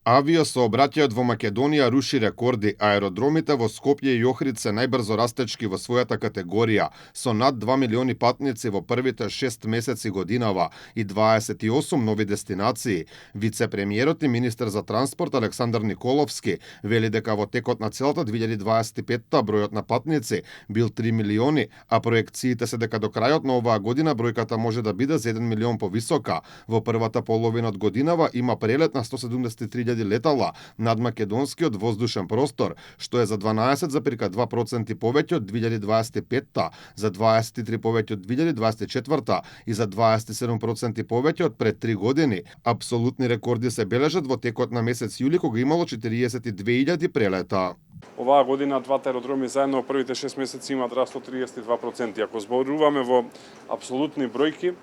Авиосообраќајот во Македонија руши рекорди, а аеродромите во Скопје и Охрид се најбрзо растечки во својата категорија, со над 2 милиони патници во првите 6 месеци годинава и 28 нови дестинации. Вице-премиерот и министер за транспорт Александар Николовски вели дека во текот на целата 2025 бројот на патници бил 3 милиони, а проекциите се дека до крајот на оваа година бројката може да биде за 1 милион повисока. Во првата половина од годинава има прелет на 173 летала над македонскиот воздушен простор, што е за 12,2% повеќе од 2025-та, за 23% повеќе од 2024-та и за 27% повеќе од пред 3 години. Апсолутни рекорди се бележат во текот на месец јули, кога имало 42.000 прелета. Оваа година двата аеродроми заедно во првите 6 месеци имаат раст од 32%. Ако зборуваме во апсолутни бројки,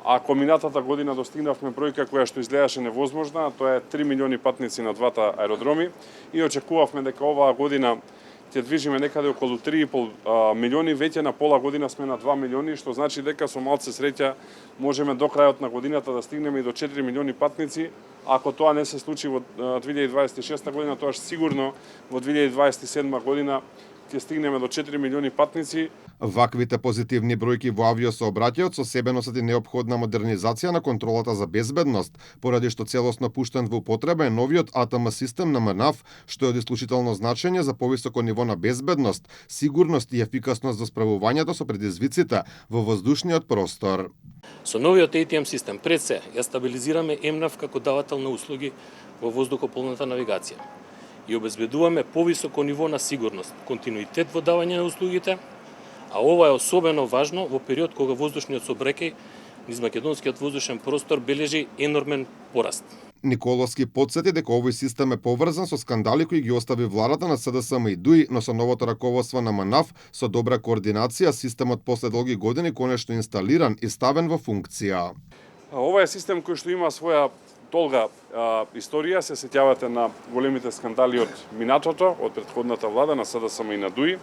ако минатата година достигнавме бројка која што изгледаше невозможна, тоа е 3 милиони патници на двата аеродроми и очекувавме дека оваа година ќе движиме некаде околу 3,5 милиони, веќе на пола година сме на 2 милиони, што значи дека со малце среќа можеме до крајот на годината да стигнеме и до 4 милиони патници. Ако тоа не се случи во 2026 година, тоа сигурно во 2027 година ќе стигнеме до 4 милиони патници. Ваквите позитивни бројки во авиосообраќајот со себе носат и неопходна модернизација на контролата за безбедност, поради што целосно пуштен во употреба е новиот АТМ систем на МНАВ, што е од исклучително значење за повисоко ниво на безбедност, сигурност и ефикасност за справувањето со предизвиците во воздушниот простор. Со новиот ATM систем пред се ја стабилизираме МНАВ како давател на услуги во воздухопловната навигација и обезбедуваме повисоко ниво на сигурност, континуитет во давање на услугите, а ова е особено важно во период кога воздушниот сообраќај низ македонскиот воздушен простор бележи енормен пораст. Николовски потсети дека овој систем е поврзан со скандали кои ги остави владата на СДСМ и ДУИ, но со новото раководство на МНАВ, со добра координација, системот после долги години конечно инсталиран и ставен во функција. Ова е систем кој што има своја долга историја, се сеќавате на големите скандали од минатото, од претходната влада на СДСМ и на ДУИ.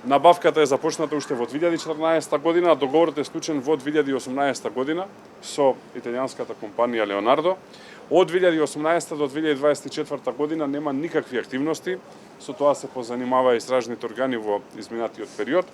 Набавката е започната уште во 2014 година, а договорот е склучен во 2018 година со италијанската компанија Леонардо. Од 2018 до 2024 година нема никакви активности, со тоа се позанимава истражните органи во изминатиот период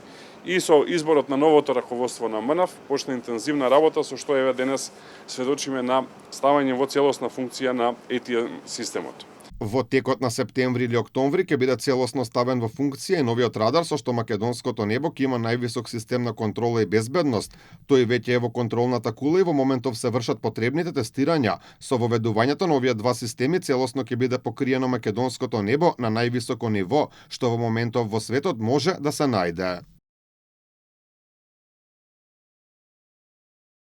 и со изборот на новото раководство на МНАВ почна интензивна работа, со што еве денес сведочиме на ставање во целосна функција на ATM системот. Во текот на септември или октомври ќе биде целосно ставен во функција и новиот радар со што македонското небо ќе има највисок систем на контрола и безбедност. Тој веќе е во контролната кула и во моментов се вршат потребните тестирања. Со воведувањето на овие два системи целосно ќе биде покриено македонското небо на највисоко ниво, што во моментов во светот може да се најде.